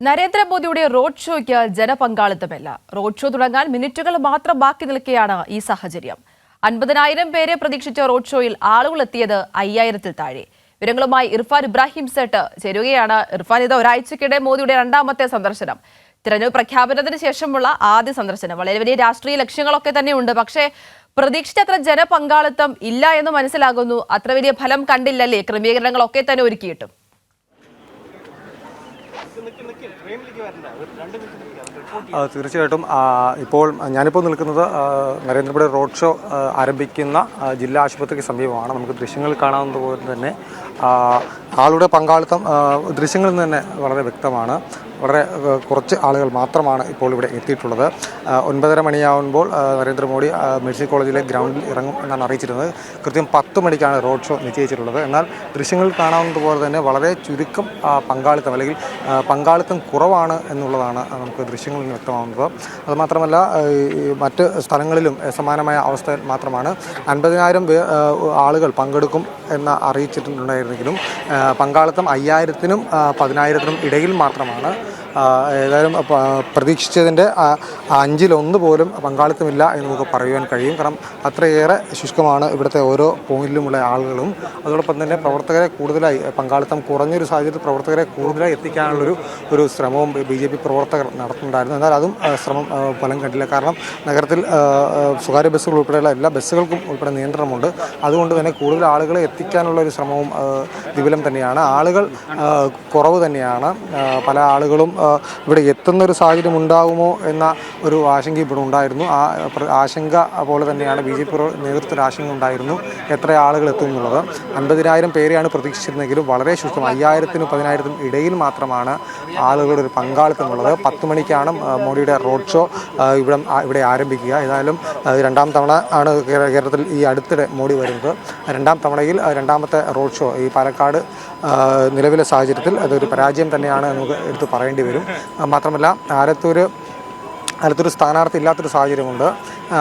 നരേന്ദ്രമോദിയുടെ റോഡ് ഷോയ്ക്ക് ജനപങ്കാളിത്തമില്ല. Road show തുടങ്ങാൻ മിനിറ്റുകൾ മാത്രം ബാക്കി നിൽക്കെയാണ് ഈ സാഹചര്യം. 50,000 പേരെ പ്രതീക്ഷിച്ച റോഡ് ഷോയിൽ ആളുകൾ എത്തിയത് 5,000-ൽ താഴെ. വിവരങ്ങളുമായി ഇർഫാൻ ഇബ്രാഹിം സെട്ട് ചേരുകയാണ്. ഇർഫാൻ, ഇത് ഒരാഴ്ചക്കിടെ മോദിയുടെ രണ്ടാമത്തെ സന്ദർശനം. തിരഞ്ഞെടുപ്പ് പ്രഖ്യാപനത്തിന് ശേഷമുള്ള ആദ്യ സന്ദർശനം. വളരെ വലിയ രാഷ്ട്രീയ ലക്ഷ്യങ്ങളൊക്കെ തന്നെയുണ്ട്. പക്ഷേ പ്രതീക്ഷിച്ചത്ര ജനപങ്കാളിത്തം ഇല്ല എന്ന് മനസ്സിലാകുന്നു. അത്ര വലിയ ഫലം കണ്ടില്ലല്ലേ ക്രമീകരണങ്ങളൊക്കെ തന്നെ ഒരുക്കിയിട്ടും? തീർച്ചയായിട്ടും ഇപ്പോൾ ഞാനിപ്പോൾ നിൽക്കുന്നത് നരേന്ദ്രമോദി റോഡ് ഷോ ആരംഭിക്കുന്ന ജില്ലാ ആശുപത്രിക്ക് സമീപമാണ്. നമുക്ക് ദൃശ്യങ്ങൾ കാണാവുന്നത് പോലെ തന്നെ ആളുടെ പങ്കാളിത്തം ദൃശ്യങ്ങളിൽ നിന്ന് തന്നെ വളരെ വ്യക്തമാണ്. വളരെ കുറച്ച് ആളുകൾ മാത്രമാണ് ഇപ്പോൾ ഇവിടെ എത്തിയിട്ടുള്ളത്. 9:30 മണിയാവുമ്പോൾ നരേന്ദ്രമോദി മെഡിക്കൽ കോളേജിലെ ഗ്രൗണ്ടിൽ ഇറങ്ങും എന്നാണ് അറിയിച്ചിരുന്നത്. കൃത്യം 10 മണിക്കാണ് റോഡ് ഷോ നിശ്ചയിച്ചിട്ടുള്ളത്. എന്നാൽ ദൃശ്യങ്ങളിൽ കാണാവുന്നത് പോലെ തന്നെ വളരെ ചുരുക്കം പങ്കാളിത്തം അല്ലെങ്കിൽ പങ്കാളിത്തം കുറവാണ് എന്നുള്ളതാണ് നമുക്ക് ദൃശ്യങ്ങളിൽ നിന്ന് വ്യക്തമാകുന്നത്. അതുമാത്രമല്ല, മറ്റ് സ്ഥലങ്ങളിലും സമാനമായ അവസ്ഥ മാത്രമാണ്. 50,000 ആളുകൾ പങ്കെടുക്കും എന്ന് അറിയിച്ചിട്ടുണ്ടായിരുന്നെങ്കിലും പങ്കാളിത്തം 5,000-നും 10,000-നും ഇടയിൽ മാത്രമാണ്. ഏതായാലും പ്രതീക്ഷിച്ചതിൻ്റെ 1/5 പോലും പങ്കാളിത്തമില്ല എന്ന് നമുക്ക് പറയുവാൻ കഴിയും. കാരണം അത്രയേറെ ശുഷ്കമാണ് ഇവിടുത്തെ ഓരോ പോയിന്റിലുമുള്ള ആളുകളും. അതോടൊപ്പം തന്നെ പ്രവർത്തകരെ കൂടുതലായി പങ്കാളിത്തം കുറഞ്ഞൊരു സാഹചര്യത്തിൽ പ്രവർത്തകരെ കൂടുതലായി എത്തിക്കാനുള്ളൊരു ശ്രമവും BJP പ്രവർത്തകർ നടത്തുന്നുണ്ടായിരുന്നു. എന്നാൽ അതും ശ്രമം ഫലം കണ്ടില്ല. കാരണം നഗരത്തിൽ സ്വകാര്യ ബസ്സുകൾ ഉൾപ്പെടെയുള്ള എല്ലാ ബസ്സുകൾക്കും ഉൾപ്പെടെ നിയന്ത്രണമുണ്ട്. അതുകൊണ്ട് തന്നെ കൂടുതൽ ആളുകളെ എത്തിക്കാനുള്ള ഒരു ശ്രമവും വിപുലം തന്നെയാണ്. ആളുകൾ കുറവ് തന്നെയാണ്. പല ആളുകളും ഇവിടെ എത്തുന്നൊരു സാഹചര്യം ഉണ്ടാകുമോ എന്ന ഒരു ആശങ്ക ഇവിടെ ഉണ്ടായിരുന്നു. ആ ആശങ്ക പോലെ തന്നെയാണ് BJP നേതൃത്വത്തിൽ ആശങ്ക ഉണ്ടായിരുന്നു എത്ര ആളുകൾ എത്തും എന്നുള്ളത്. 50,000 പേരെയാണ് പ്രതീക്ഷിച്ചിരുന്നെങ്കിലും വളരെ ശുഷ്കം 5,000-നും 10,000-നും ഇടയിൽ മാത്രമാണ് ആളുകളുടെ ഒരു പങ്കാളിത്തമുള്ളത്. 10 മണിക്കാണ് മോഡിയുടെ റോഡ് ഷോ ഇവിടെ ആരംഭിക്കുക. ഏതായാലും 2ാം തവണ ആണ് കേരളത്തിൽ ഈ അടുത്തിടെ മോഡി വരുന്നത്. 2ാം തവണയിൽ രണ്ടാമത്തെ റോഡ് ഷോ ഈ പാലക്കാട് നിലവിലെ സാഹചര്യത്തിൽ അതൊരു പരാജയം തന്നെയാണ് നമുക്ക് എടുത്ത് പറയേണ്ടി വരും. മാത്രമല്ല ആലത്തൂർ സ്ഥാനാർത്ഥി ഇല്ലാത്തൊരു സാഹചര്യമുണ്ട്.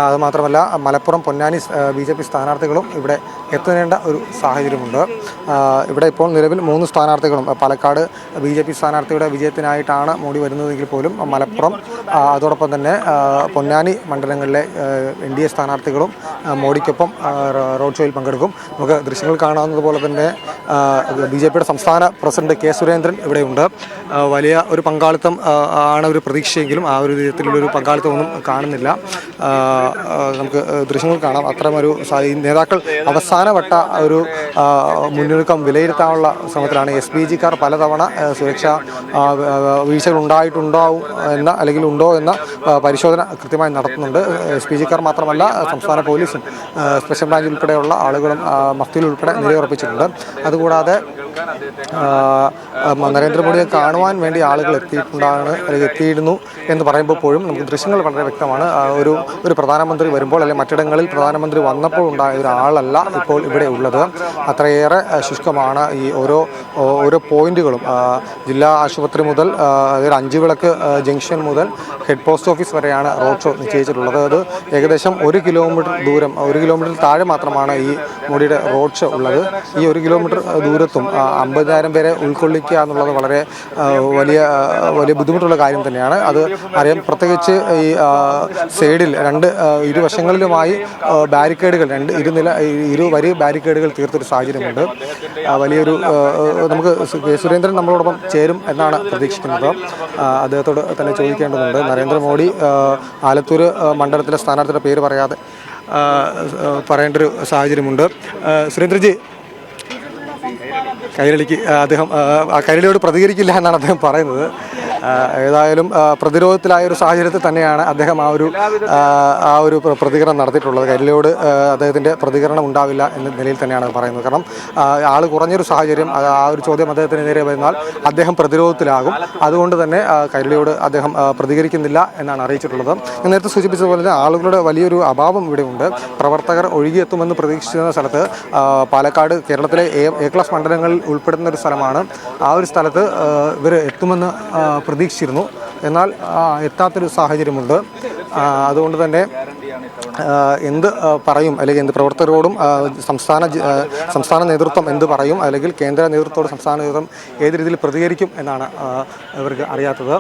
അതുമാത്രമല്ല, മലപ്പുറം പൊന്നാനി BJP സ്ഥാനാർത്ഥികളും ഇവിടെ എത്തേണ്ട ഒരു സാഹചര്യമുണ്ട്. ഇവിടെ ഇപ്പോൾ നിലവിൽ 3 സ്ഥാനാർത്ഥികളും പാലക്കാട് BJP സ്ഥാനാർത്ഥിയുടെ വിജയത്തിനായിട്ടാണ് മോഡി വരുന്നതെങ്കിൽ പോലും മലപ്പുറം അതോടൊപ്പം തന്നെ പൊന്നാനി മണ്ഡലങ്ങളിലെ NDA സ്ഥാനാർത്ഥികളും മോഡിക്കൊപ്പം റോഡ് ഷോയിൽ പങ്കെടുക്കും. നമുക്ക് ദൃശ്യങ്ങൾ കാണാവുന്നത് പോലെ തന്നെ BJPയുടെ സംസ്ഥാന പ്രസിഡന്റ് K. സുരേന്ദ്രൻ ഇവിടെയുണ്ട്. വലിയ ഒരു പങ്കാളിത്തം ആണ് ഒരു പ്രതീക്ഷയെങ്കിലും ആ ഒരു വിധത്തിലുള്ളൊരു പങ്കാളിത്തമൊന്നും കാണുന്നില്ല. നമുക്ക് ദൃശ്യങ്ങൾ കാണാം. അത്തരമൊരു നേതാക്കൾ അവസാനവട്ട ഒരു മുന്നൊരുക്കം വിലയിരുത്താനുള്ള ശ്രമത്തിലാണ്. SPG-ക്കാർ പലതവണ സുരക്ഷാ വീഴ്ചകൾ ഉണ്ടായിട്ടുണ്ടാവും അല്ലെങ്കിൽ ഉണ്ടോ എന്ന പരിശോധന കൃത്യമായി നടത്തുന്നുണ്ട്. SPG-ക്കാർ മാത്രമല്ല, സംസ്ഥാന പോലീസും സ്പെഷ്യൽ ബ്രാഞ്ച് ഉൾപ്പെടെയുള്ള ആളുകളും മഫ്തിയിൽ ഉൾപ്പെടെ നിലയുറപ്പിച്ചിട്ടുണ്ട്. അതുകൂടാതെ നരേന്ദ്രമോദിയെ കാണുവാൻ വേണ്ടി ആളുകൾ എത്തിയിരുന്നു എന്ന് പറയുമ്പോൾ പോലും നമുക്ക് ദൃശ്യങ്ങൾ വളരെ വ്യക്തമാണ്. ഒരു പ്രധാനമന്ത്രി വരുമ്പോൾ അല്ലെങ്കിൽ മറ്റിടങ്ങളിൽ പ്രധാനമന്ത്രി വന്നപ്പോൾ ഉണ്ടായ ഒരാളല്ല ഇപ്പോൾ ഇവിടെ ഉള്ളത്. അത്രയേറെ ശുഷ്കമാണ് ഈ ഓരോ പോയിന്റുകളും. ജില്ലാ ആശുപത്രി മുതൽ അതായത് 5 വിളക്ക് ജംഗ്ഷൻ മുതൽ ഹെഡ് പോസ്റ്റ് ഓഫീസ് വരെയാണ് റോഡ് ഷോ നിശ്ചയിച്ചിട്ടുള്ളത്. അത് ഏകദേശം 1 കിലോമീറ്റർ ദൂരം, 1 കിലോമീറ്ററിൽ താഴെ മാത്രമാണ് ഈ മോഡിയുടെ റോഡ് ഷോ ഉള്ളത്. ഈ 1 കിലോമീറ്റർ ദൂരത്തും 50,000 പേരെ ഉൾക്കൊള്ളിക്കുക എന്നുള്ളത് വളരെ വലിയ ബുദ്ധിമുട്ടുള്ള കാര്യം തന്നെയാണ്. അത് അറിയാം. പ്രത്യേകിച്ച് ഈ സൈഡിൽ ഇരുവശങ്ങളിലുമായി ബാരിക്കേഡുകൾ, ഇരുവരി ബാരിക്കേഡുകൾ തീർത്തൊരു സാഹചര്യമുണ്ട്. വലിയൊരു നമുക്ക് K. സുരേന്ദ്രൻ നമ്മളോടൊപ്പം ചേരും എന്നാണ് പ്രതീക്ഷിക്കുന്നത്. അദ്ദേഹത്തോട് തന്നെ ചോദിക്കേണ്ടതുണ്ട്. നരേന്ദ്രമോദി ആലത്തൂർ മണ്ഡലത്തിലെ സ്ഥാനാർത്ഥിയുടെ പേര് പറയാതെ പറയേണ്ട ഒരു സാഹചര്യമുണ്ട്. സുരേന്ദ്രജി, കൈരളിക്ക് അദ്ദേഹം കൈരളിയോട് പ്രതികരിക്കില്ല എന്നാണ് അദ്ദേഹം പറയുന്നത്. ഏതായാലും പ്രതിരോധത്തിലായ ഒരു സാഹചര്യത്തിൽ തന്നെയാണ് അദ്ദേഹം ആ ഒരു പ്രതികരണം നടത്തിയിട്ടുള്ളത്. കൈരളിയോട് അദ്ദേഹത്തിൻ്റെ പ്രതികരണം ഉണ്ടാവില്ല എന്ന നിലയിൽ തന്നെയാണ് പറയുന്നത്. കാരണം ആൾ കുറഞ്ഞൊരു സാഹചര്യം, ആ ഒരു ചോദ്യം അദ്ദേഹത്തിന് നേരെ വരുന്നാൽ അദ്ദേഹം പ്രതിരോധത്തിലാകും. അതുകൊണ്ട് തന്നെ കൈരളിയോട് അദ്ദേഹം പ്രതികരിക്കുന്നില്ല എന്നാണ് അറിയിച്ചിട്ടുള്ളത്. ഞാൻ നേരത്തെ സൂചിപ്പിച്ചതുപോലെ തന്നെ ആളുകളുടെ വലിയൊരു അഭാവം ഇവിടെ ഉണ്ട്. പ്രവർത്തകർ ഒഴുകിയെത്തുമെന്ന് പ്രതീക്ഷിച്ചിരുന്ന സ്ഥലത്ത് പാലക്കാട് കേരളത്തിലെ A ക്ലാസ് മണ്ഡലങ്ങളിൽ ഉൾപ്പെടുന്ന ഒരു സ്ഥലമാണ്. ആ ഒരു സ്ഥലത്ത് ഇവർ എത്തുമെന്ന് പ്രതീക്ഷിച്ചിരുന്നു. എന്നാൽ എത്താത്തൊരു സാഹചര്യമുണ്ട്. അതുകൊണ്ട് തന്നെ എന്ത് പറയും, അല്ലെങ്കിൽ എന്ത് പ്രവർത്തകരോടും സംസ്ഥാന നേതൃത്വം എന്ത് പറയും, അല്ലെങ്കിൽ കേന്ദ്ര നേതൃത്വത്തോട് സംസ്ഥാന നേതൃത്വം ഏത് രീതിയിൽ പ്രതികരിക്കും എന്നാണ് ഇവർക്ക് അറിയാത്തത്.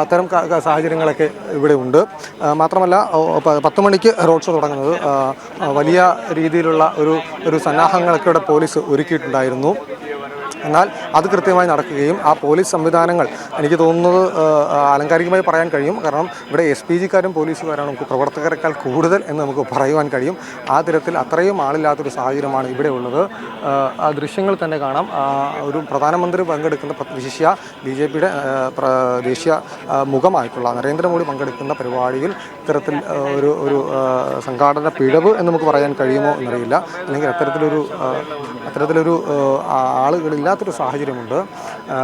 അത്തരം സാഹചര്യങ്ങളൊക്കെ ഇവിടെ ഉണ്ട്. മാത്രമല്ല 10 മണിക്ക് റോഡ് ഷോ തുടങ്ങുന്നത് വലിയ രീതിയിലുള്ള ഒരു സന്നാഹങ്ങളൊക്കെ ഇവിടെ പോലീസ് ഒരുക്കിയിട്ടുണ്ടായിരുന്നു. എന്നാൽ അത് കൃത്യമായി നടക്കുകയും ആ പോലീസ് സംവിധാനങ്ങൾ എനിക്ക് തോന്നുന്നത് ആലങ്കാരികമായി പറയാൻ കഴിയും. കാരണം ഇവിടെ SPGക്കാരും പോലീസുകാരാണ് നമുക്ക് പ്രവർത്തകരെക്കാൾ കൂടുതൽ എന്ന് നമുക്ക് പറയുവാൻ കഴിയും. ആ തരത്തിൽ അത്രയും ആളില്ലാത്തൊരു സാഹചര്യമാണ് ഇവിടെ ഉള്ളത്. ആ ദൃശ്യങ്ങൾ തന്നെ കാണാം. ഒരു പ്രധാനമന്ത്രി പങ്കെടുക്കുന്ന വിശിഷ്യ BJPയുടെ ദേശീയ മുഖമായിട്ടുള്ള നരേന്ദ്രമോദി പങ്കെടുക്കുന്ന പരിപാടിയിൽ ഇത്തരത്തിൽ ഒരു സംഘാടന പിഴവ് എന്ന് നമുക്ക് പറയാൻ കഴിയുമോ എന്നറിയില്ല. അല്ലെങ്കിൽ അത്തരത്തിലൊരു ആളുകളില്ലാത്തൊരു സാഹചര്യമുണ്ട്.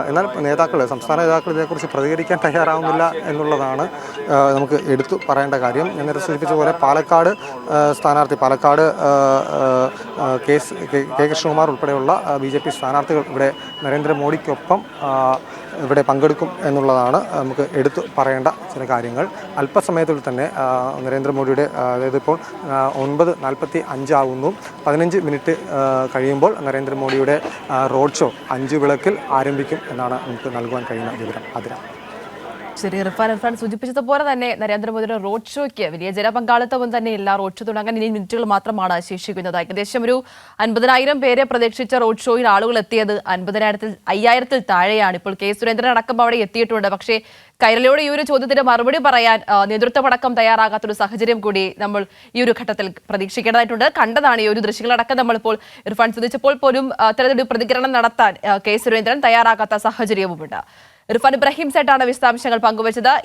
എന്നാൽ സംസ്ഥാന നേതാക്കൾ ഇതേക്കുറിച്ച് പ്രതികരിക്കാൻ തയ്യാറാവുന്നില്ല എന്നുള്ളതാണ് നമുക്ക് എടുത്തു പറയേണ്ട കാര്യം. ഞാൻ നേരത്തെ സൂചിപ്പിച്ച പോലെ പാലക്കാട് കെ കൃഷ്ണകുമാർ ഉൾപ്പെടെയുള്ള BJP സ്ഥാനാർത്ഥികൾ ഇവിടെ നരേന്ദ്രമോദിക്കൊപ്പം ഇവിടെ പങ്കെടുക്കും എന്നുള്ളതാണ് നമുക്ക് എടുത്തു പറയേണ്ട ചില കാര്യങ്ങൾ. അല്പസമയത്തിൽ തന്നെ നരേന്ദ്രമോദിയുടെ, അതായത് ഇപ്പോൾ 9:45 ആകുന്നു, 15 മിനിറ്റ് കഴിയുമ്പോൾ നരേന്ദ്രമോദിയുടെ റോഡ് ഷോ 5 വിളക്കിൽ ആരംഭിക്കും എന്നാണ് നമുക്ക് നൽകുവാൻ കഴിയുന്ന വിവരം. ശരി, ഇർഫാൻ സൂചിപ്പിച്ചതുപോലെ തന്നെ നരേന്ദ്രമോദിയുടെ റോഡ് ഷോയ്ക്ക് വലിയ ജനപങ്കാളിത്തം തന്നെയില്ല. റോഡ് ഷോ തുടങ്ങാൻ ഇനി മിനിറ്റുകൾ മാത്രമാണ് ശേഷിക്കുന്നത്. ഏകദേശം ഒരു 50,000 പേരെ പ്രതീക്ഷിച്ച റോഡ് ഷോയിൽ ആളുകൾ എത്തിയത് 50,000-5,000 താഴെയാണ്. ഇപ്പോൾ കെ സുരേന്ദ്രൻ അടക്കം അവിടെ എത്തിയിട്ടുണ്ട്. പക്ഷേ കൈരളിയോട് ഈ ഒരു ചോദ്യത്തിന് മറുപടി പറയാൻ നേതൃത്വമടക്കം തയ്യാറാകാത്തൊരു സാഹചര്യം കൂടി നമ്മൾ ഈ ഒരു ഘട്ടത്തിൽ പ്രതീക്ഷിക്കേണ്ടതായിട്ടുണ്ട്. കണ്ടതാണ് ഈ ഒരു ദൃശ്യങ്ങളടക്കം നമ്മളിപ്പോൾ ഇർഫാൻ ചോദിച്ചപ്പോൾ പോലും അത്തരത്തിലൊരു പ്രതികരണം നടത്താൻ കെ സുരേന്ദ്രൻ തയ്യാറാകാത്ത സാഹചര്യവുമുണ്ട്. ഇർഫാൻ ഇബ്രാഹിം സെട്ടാണ് വിശദാംശങ്ങൾ പങ്കുവച്ചത്.